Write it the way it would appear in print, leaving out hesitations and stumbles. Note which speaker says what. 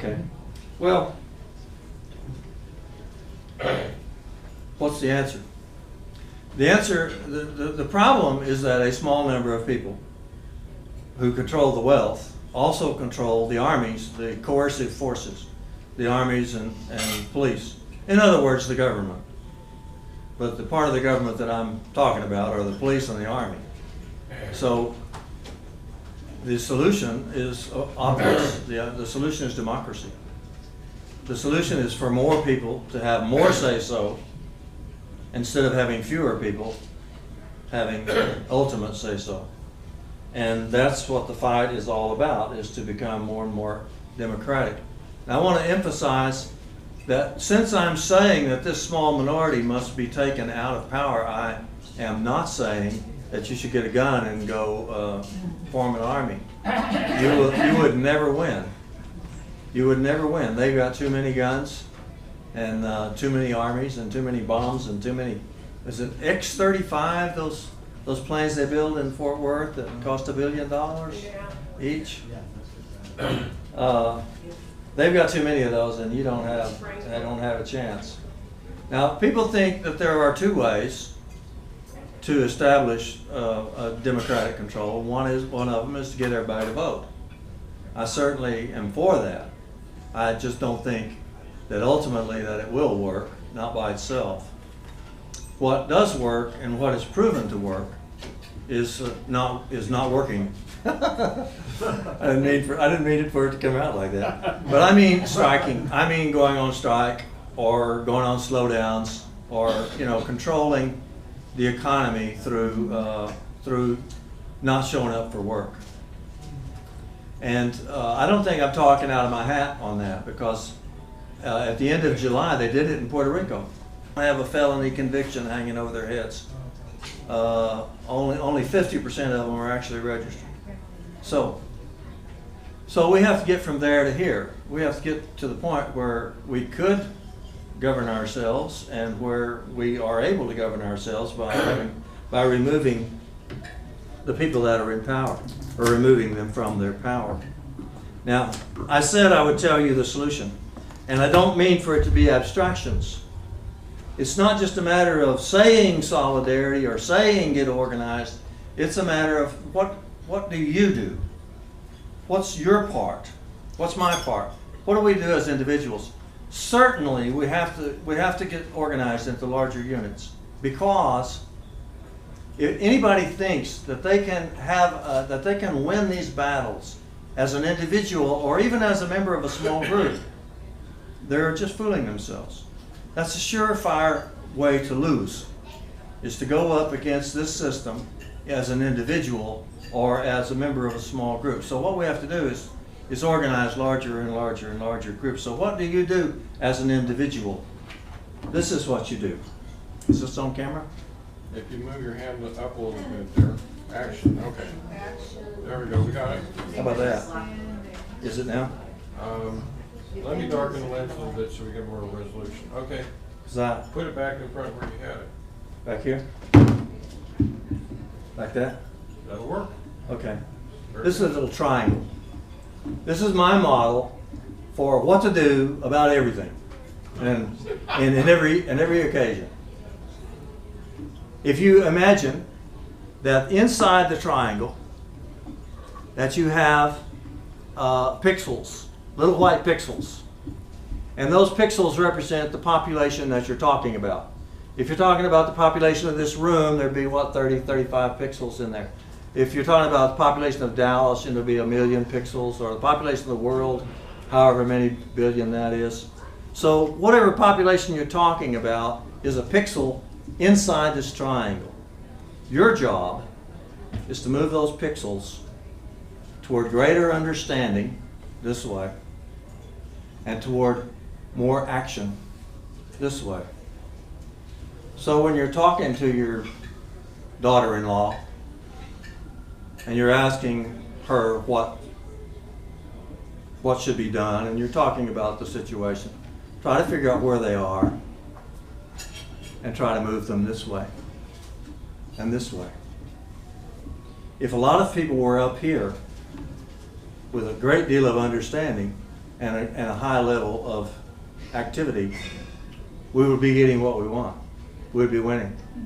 Speaker 1: Okay. Well, what's the answer? The answer, the problem is that a small number of people who control the wealth also control the armies, the coercive forces, the armies and police. In other words, the government. But the part of the government that I'm talking about are the police and the army. So the solution is obvious. The solution is democracy. The solution is for more people to have more say-so instead of having fewer people having ultimate say-so. And that's what the fight is all about, is to become more and more democratic. And I want to emphasize that since I'm saying that this small minority must be taken out of power, I am not saying that you should get a gun and go form an army. You would never win. You would never win. They've got too many guns and too many armies and too many bombs and too many, is it X-35, those planes they build in Fort Worth that cost $1 billion each? They've got too many of those, and they don't have a chance. Now, people think that there are two ways to establish a democratic control. One of them is to get everybody to vote. I certainly am for that. I just don't think that ultimately that it will work, not by itself. What does work and what is proven to work is not working. I didn't mean it for it to come out like that. But I mean striking. I mean going on strike or going on slowdowns or controlling the economy through not showing up for work. And I don't think I'm talking out of my hat on that, because at the end of July they did it in Puerto Rico. I have a felony conviction hanging over their heads. Only 50% of them are actually registered. So we have to get from there to here. We have to get to the point where we could govern ourselves and where we are able to govern ourselves by removing the people that are in power, or removing them from their power. Now, I said I would tell you the solution, and I don't mean for it to be abstractions. It's not just a matter of saying solidarity or saying get organized. It's a matter of what do you do? What's your part? What's my part? What do we do as individuals? Certainly, we have to get organized into larger units, because if anybody thinks that they can win these battles as an individual or even as a member of a small group, they're just fooling themselves. That's a surefire way to lose, is to go up against this system as an individual or as a member of a small group. So what we have to do is organize larger and larger and larger groups. So what do you do as an individual? This is what you do. Is this on camera?
Speaker 2: If you move your hand up a little bit there. Action. Okay. There we go. We got it.
Speaker 1: How about that? Is it now?
Speaker 2: Let me darken the lens a little bit so we get more resolution. Okay. Put it back in front where you had it.
Speaker 1: Back here? Like that?
Speaker 2: That'll work.
Speaker 1: Okay. This is a little triangle. This is my model for what to do about everything, and in every occasion. If you imagine that inside the triangle that you have pixels, little white pixels, and those pixels represent the population that you're talking about. If you're talking about the population of this room, there'd be 30, 35 pixels in there. If you're talking about the population of Dallas, there'll be 1 million pixels, or the population of the world, however many billion that is. So whatever population you're talking about is a pixel inside this triangle. Your job is to move those pixels toward greater understanding this way, and toward more action this way. So when you're talking to your daughter-in-law and you're asking her what should be done, and you're talking about the situation, try to figure out where they are and try to move them this way and this way. If a lot of people were up here with a great deal of understanding, and a high level of activity, we would be getting what we want. We'd be winning.